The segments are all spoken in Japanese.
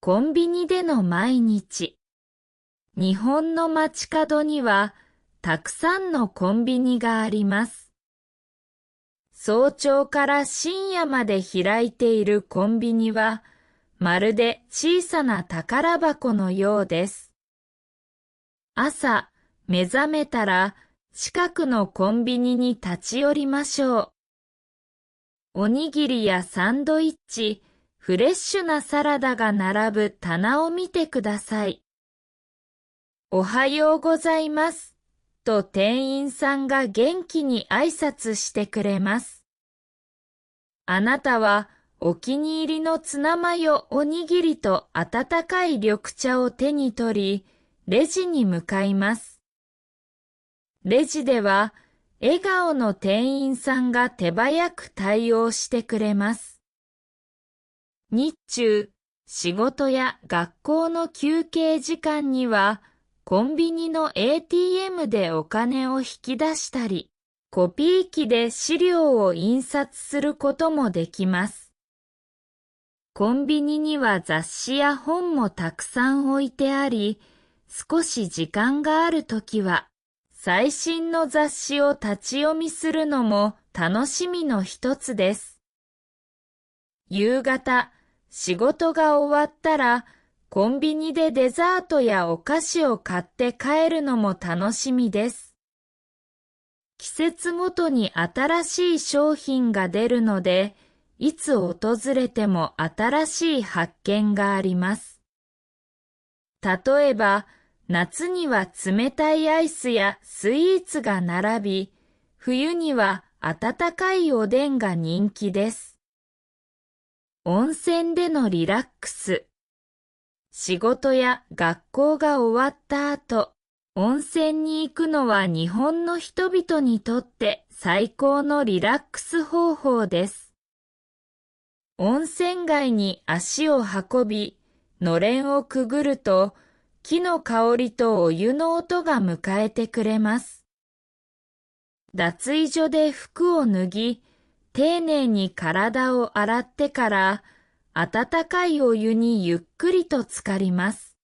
コンビニでの毎日。日本の街角にはたくさんのコンビニがあります。早朝から深夜まで開いているコンビニはまるで小さな宝箱のようです。朝目覚めたら近くのコンビニに立ち寄りましょう。おにぎりやサンドイッチ、フレッシュなサラダが並ぶ棚を見てください。おはようございます、と店員さんが元気に挨拶してくれます。あなたはお気に入りのツナマヨおにぎりと温かい緑茶を手に取り、レジに向かいます。レジでは、笑顔の店員さんが手早く対応してくれます。日中、仕事や学校の休憩時間には、コンビニの ATM でお金を引き出したり、コピー機で資料を印刷することもできます。コンビニには雑誌や本もたくさん置いてあり、少し時間があるときは、最新の雑誌を立ち読みするのも楽しみの一つです。夕方、仕事が終わったら、コンビニでデザートやお菓子を買って帰るのも楽しみです。季節ごとに新しい商品が出るので、いつ訪れても新しい発見があります。例えば、夏には冷たいアイスやスイーツが並び、冬には温かいおでんが人気です。温泉でのリラックス。仕事や学校が終わった後、温泉に行くのは日本の人々にとって最高のリラックス方法です。温泉街に足を運び、のれんをくぐると、木の香りとお湯の音が迎えてくれます。脱衣所で服を脱ぎ、丁寧に体を洗ってから、温かいお湯にゆっくりと浸かります。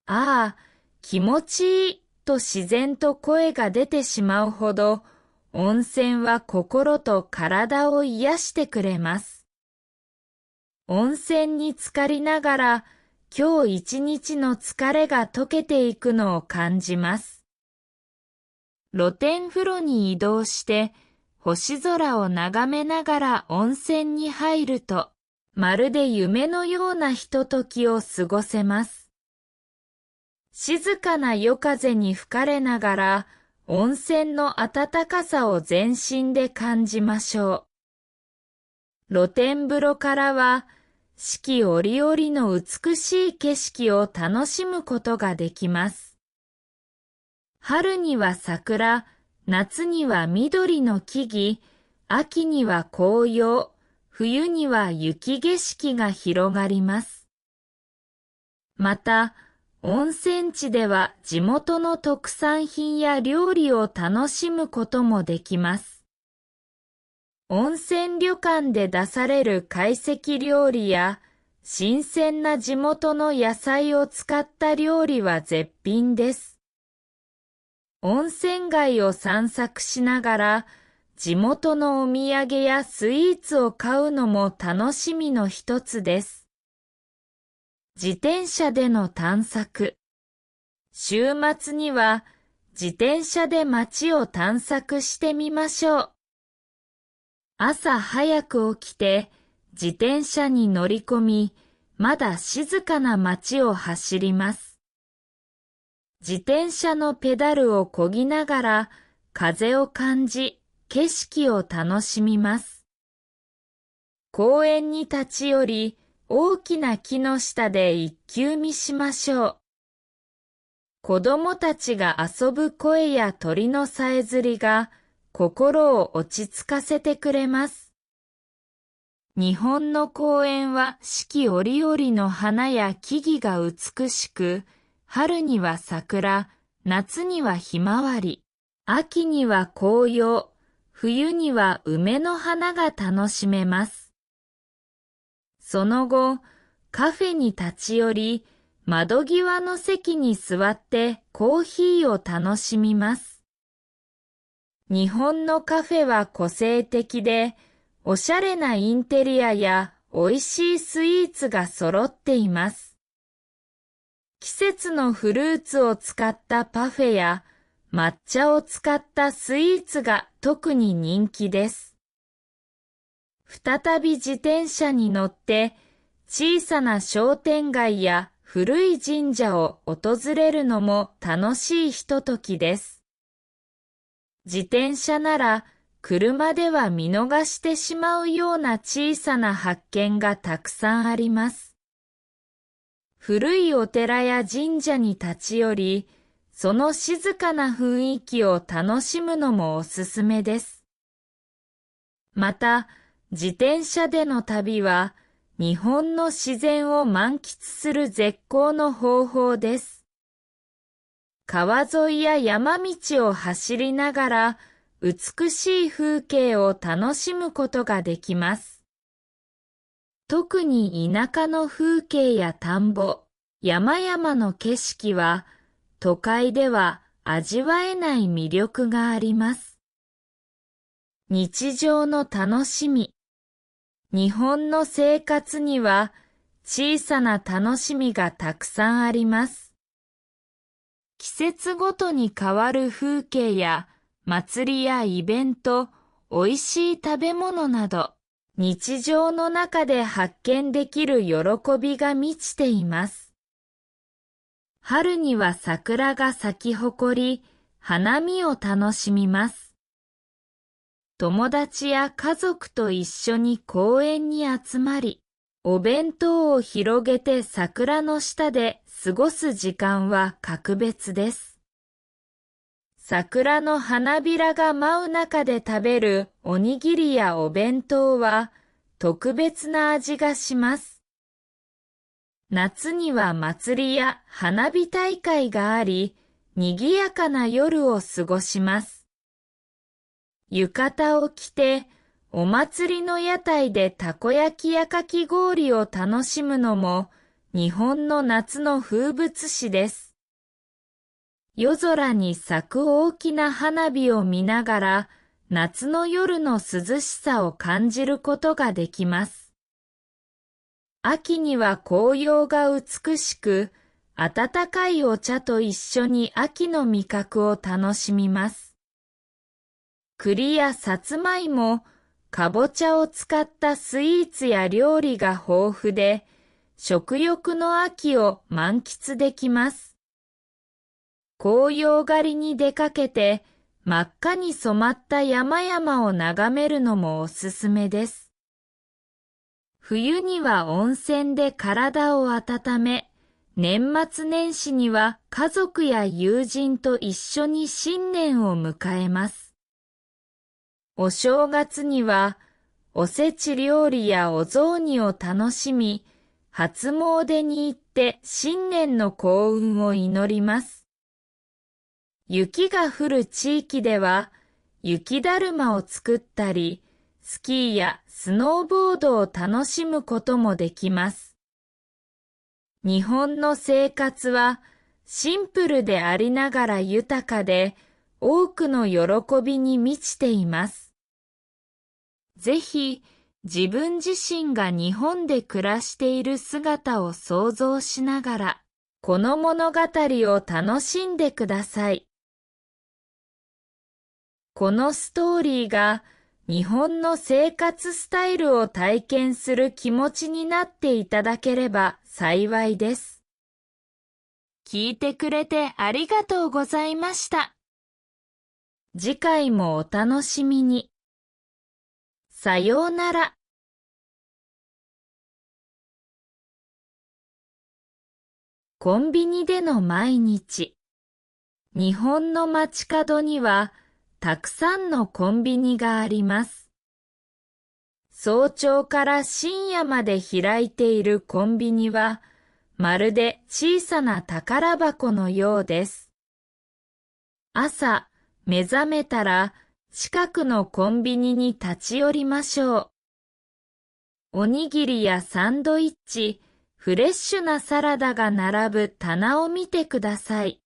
ああ、気持ちいいと自然と声が出てしまうほど、温泉は心と体を癒してくれます。温泉に浸かりながら、今日一日の疲れが溶けていくのを感じます。露天風呂に移動して、星空を眺めながら温泉に入ると、まるで夢のようなひとときを過ごせます。静かな夜風に吹かれながら、温泉の暖かさを全身で感じましょう。露天風呂からは、四季折々の美しい景色を楽しむことができます。春には桜、夏には緑の木々、秋には紅葉、冬には雪景色が広がります。また、温泉地では地元の特産品や料理を楽しむこともできます。温泉旅館で出される懐石料理や新鮮な地元の野菜を使った料理は絶品です。温泉街を散策しながら地元のお土産やスイーツを買うのも楽しみの一つです。自転車での探索。週末には自転車で街を探索してみましょう。朝早く起きて自転車に乗り込み、まだ静かな街を走ります。自転車のペダルを漕ぎながら風を感じ、景色を楽しみます。公園に立ち寄り、大きな木の下で一休見しましょう。子供たちが遊ぶ声や鳥のさえずりが心を落ち着かせてくれます。日本の公園は四季折々の花や木々が美しく、春には桜、夏にはひまわり、秋には紅葉、冬には梅の花が楽しめます。その後、カフェに立ち寄り、窓際の席に座ってコーヒーを楽しみます。日本のカフェは個性的で、おしゃれなインテリアや美味しいスイーツが揃っています。季節のフルーツを使ったパフェや抹茶を使ったスイーツが特に人気です。再び自転車に乗って小さな商店街や古い神社を訪れるのも楽しいひとときです。自転車なら車では見逃してしまうような小さな発見がたくさんあります。古いお寺や神社に立ち寄り、その静かな雰囲気を楽しむのもおすすめです。また、自転車での旅は、日本の自然を満喫する絶好の方法です。川沿いや山道を走りながら、美しい風景を楽しむことができます。特に田舎の風景や田んぼ、山々の景色は、都会では味わえない魅力があります。日常の楽しみ。日本の生活には小さな楽しみがたくさんあります。季節ごとに変わる風景や祭りやイベント、おいしい食べ物など、日常の中で発見できる喜びが満ちています。春には桜が咲き誇り、花見を楽しみます。友達や家族と一緒に公園に集まり、お弁当を広げて桜の下で過ごす時間は格別です。桜の花びらが舞う中で食べるおにぎりやお弁当は特別な味がします。夏には祭りや花火大会があり、賑やかな夜を過ごします。浴衣を着て、お祭りの屋台でたこ焼きやかき氷を楽しむのも日本の夏の風物詩です。夜空に咲く大きな花火を見ながら夏の夜の涼しさを感じることができます。秋には紅葉が美しく、温かいお茶と一緒に秋の味覚を楽しみます。栗やさつまいも、かぼちゃを使ったスイーツや料理が豊富で、食欲の秋を満喫できます。紅葉狩りに出かけて、真っ赤に染まった山々を眺めるのもおすすめです。冬には温泉で体を温め、年末年始には家族や友人と一緒に新年を迎えます。お正月にはおせち料理やお雑煮を楽しみ、初詣に行って新年の幸運を祈ります。雪が降る地域では雪だるまを作ったり、スキーやスノーボードを楽しむこともできます。日本の生活はシンプルでありながら豊かで多くの喜びに満ちています。ぜひ自分自身が日本で暮らしている姿を想像しながらこの物語を楽しんでください。このストーリーが日本の生活スタイルを体験する気持ちになっていただければ幸いです。聞いてくれてありがとうございました。次回もお楽しみに。さようなら。コンビニでの毎日。日本の街角にはたくさんのコンビニがあります。早朝から深夜まで開いているコンビニは、まるで小さな宝箱のようです。朝、目覚めたら、近くのコンビニに立ち寄りましょう。おにぎりやサンドイッチ、フレッシュなサラダが並ぶ棚を見てください。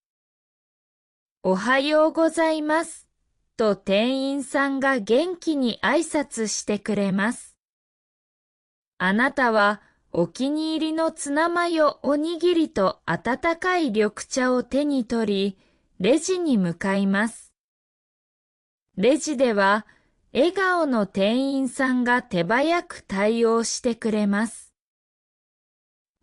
おはようございます、と店員さんが元気に挨拶してくれます。あなたはお気に入りのツナマヨおにぎりと温かい緑茶を手に取り、レジに向かいます。レジでは、笑顔の店員さんが手早く対応してくれます。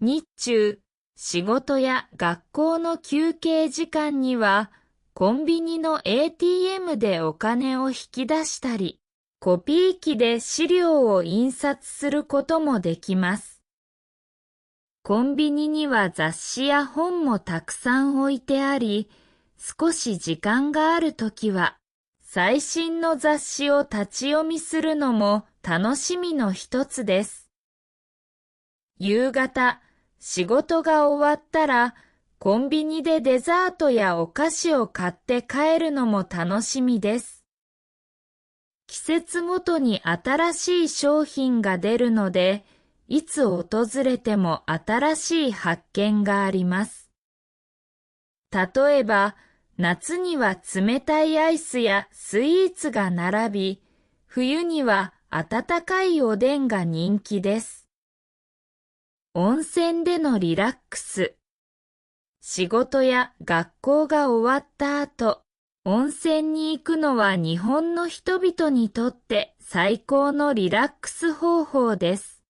日中、仕事や学校の休憩時間には、コンビニの ATM でお金を引き出したり、コピー機で資料を印刷することもできます。コンビニには雑誌や本もたくさん置いてあり、少し時間があるときは、最新の雑誌を立ち読みするのも楽しみの一つです。夕方、仕事が終わったら、コンビニでデザートやお菓子を買って帰るのも楽しみです。季節ごとに新しい商品が出るので、いつ訪れても新しい発見があります。例えば、夏には冷たいアイスやスイーツが並び、冬には温かいおでんが人気です。温泉でのリラックス。仕事や学校が終わった後、温泉に行くのは日本の人々にとって最高のリラックス方法です。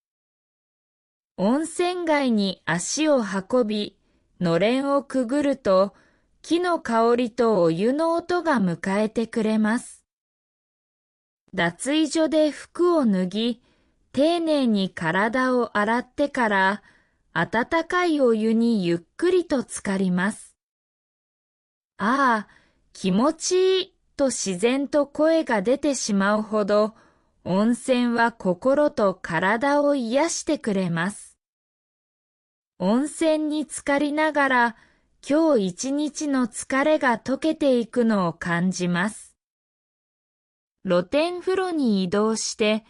温泉街に足を運び、のれんをくぐると、木の香りとお湯の音が迎えてくれます。脱衣所で服を脱ぎ、丁寧に体を洗ってから、温かいお湯にゆっくりと浸かります。ああ、気持ちいいと自然と声が出てしまうほど、温泉は心と体を癒してくれます。温泉に浸かりながら、今日一日の疲れが溶けていくのを感じます。露天風呂に移動して、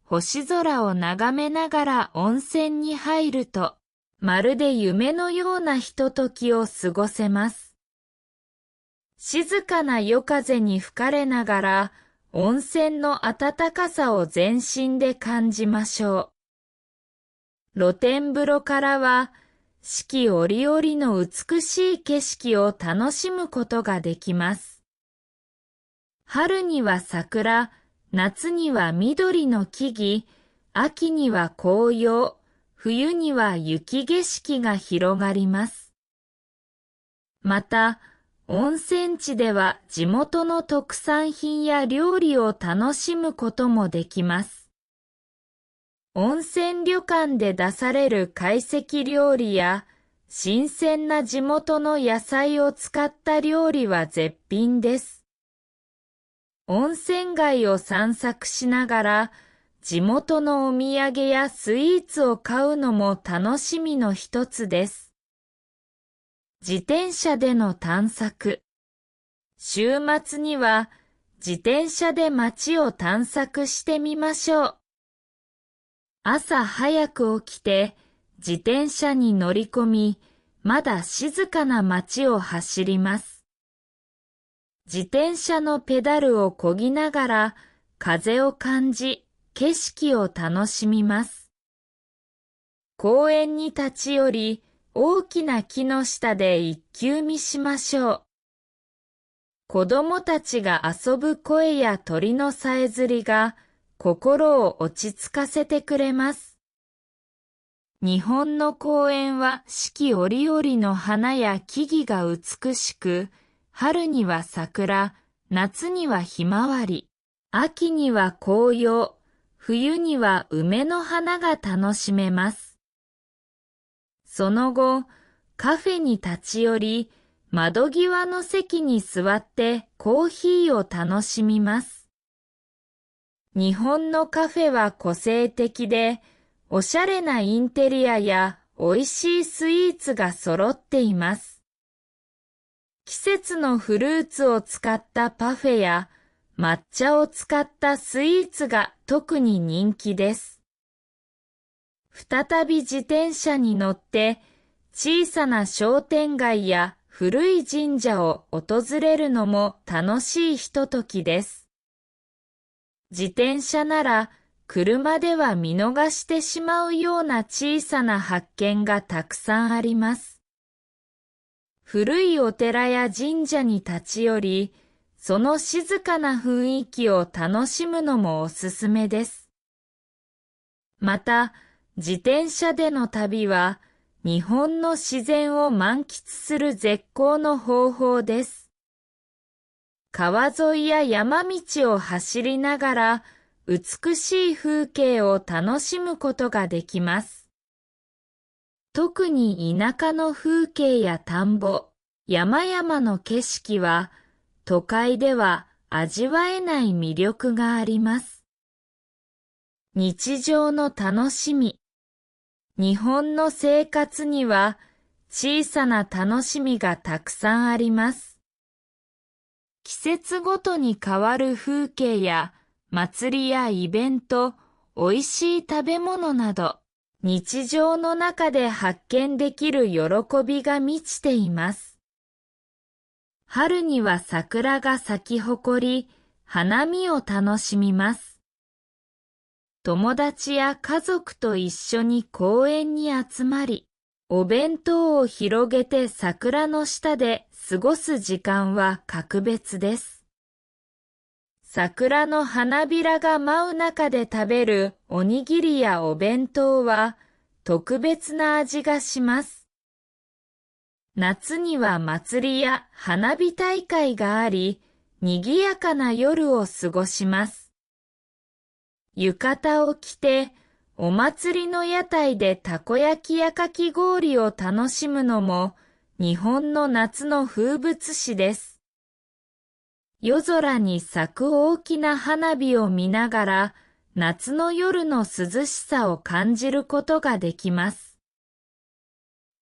星空を眺めながら温泉に入ると、まるで夢のようなひとときを過ごせます。静かな夜風に吹かれながら、温泉の暖かさを全身で感じましょう。露天風呂からは、四季折々の美しい景色を楽しむことができます。春には桜、夏には緑の木々、秋には紅葉、冬には雪景色が広がります。また、温泉地では地元の特産品や料理を楽しむこともできます。温泉旅館で出される懐石料理や新鮮な地元の野菜を使った料理は絶品です。温泉街を散策しながら地元のお土産やスイーツを買うのも楽しみの一つです。自転車での探索。週末には自転車で街を探索してみましょう。朝早く起きて自転車に乗り込み、まだ静かな街を走ります。自転車のペダルを漕ぎながら風を感じ、景色を楽しみます。公園に立ち寄り、大きな木の下で一休見しましょう。子供たちが遊ぶ声や鳥のさえずりが心を落ち着かせてくれます。日本の公園は四季折々の花や木々が美しく、春には桜、夏にはひまわり、秋には紅葉、冬には梅の花が楽しめます。その後、カフェに立ち寄り、窓際の席に座ってコーヒーを楽しみます。日本のカフェは個性的で、おしゃれなインテリアや美味しいスイーツが揃っています。季節のフルーツを使ったパフェや抹茶を使ったスイーツが特に人気です。再び自転車に乗って小さな商店街や古い神社を訪れるのも楽しいひとときです。自転車なら車では見逃してしまうような小さな発見がたくさんあります。古いお寺や神社に立ち寄り、その静かな雰囲気を楽しむのもおすすめです。また、自転車での旅は、日本の自然を満喫する絶好の方法です。川沿いや山道を走りながら、美しい風景を楽しむことができます。特に田舎の風景や田んぼ、山々の景色は、都会では味わえない魅力があります。日常の楽しみ。日本の生活には小さな楽しみがたくさんあります。季節ごとに変わる風景や祭りやイベント、おいしい食べ物など、日常の中で発見できる喜びが満ちています。春には桜が咲き誇り、花見を楽しみます。友達や家族と一緒に公園に集まり、お弁当を広げて桜の下で過ごす時間は格別です。桜の花びらが舞う中で食べるおにぎりやお弁当は特別な味がします。夏には祭りや花火大会があり、賑やかな夜を過ごします。浴衣を着て、お祭りの屋台でたこ焼きやかき氷を楽しむのも日本の夏の風物詩です。夜空に咲く大きな花火を見ながら夏の夜の涼しさを感じることができます。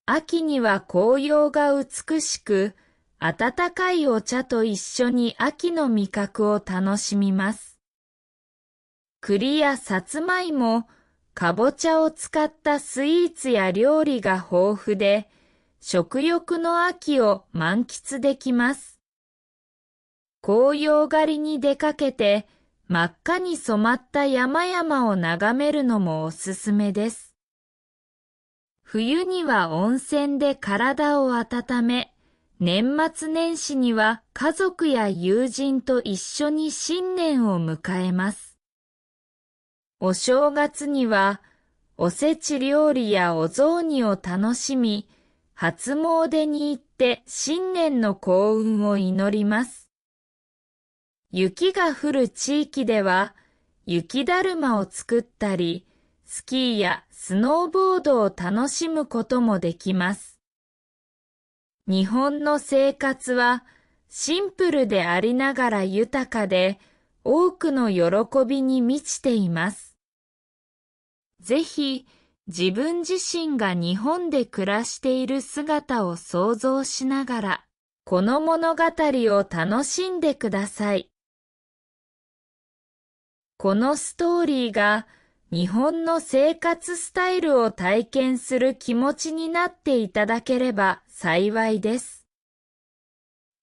秋には紅葉が美しく、温かいお茶と一緒に秋の味覚を楽しみます。栗やさつまいも、かぼちゃを使ったスイーツや料理が豊富で、食欲の秋を満喫できます。紅葉狩りに出かけて、真っ赤に染まった山々を眺めるのもおすすめです。冬には温泉で体を温め、年末年始には家族や友人と一緒に新年を迎えます。お正月にはおせち料理やお雑煮を楽しみ、初詣に行って新年の幸運を祈ります。雪が降る地域では雪だるまを作ったり、スキーやスノーボードを楽しむこともできます。日本の生活はシンプルでありながら豊かで、多くの喜びに満ちています。ぜひ自分自身が日本で暮らしている姿を想像しながら、この物語を楽しんでください。このストーリーが日本の生活スタイルを体験する気持ちになっていただければ幸いです。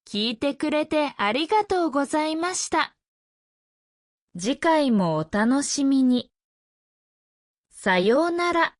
聞いてくれてありがとうございました。次回もお楽しみに。さようなら。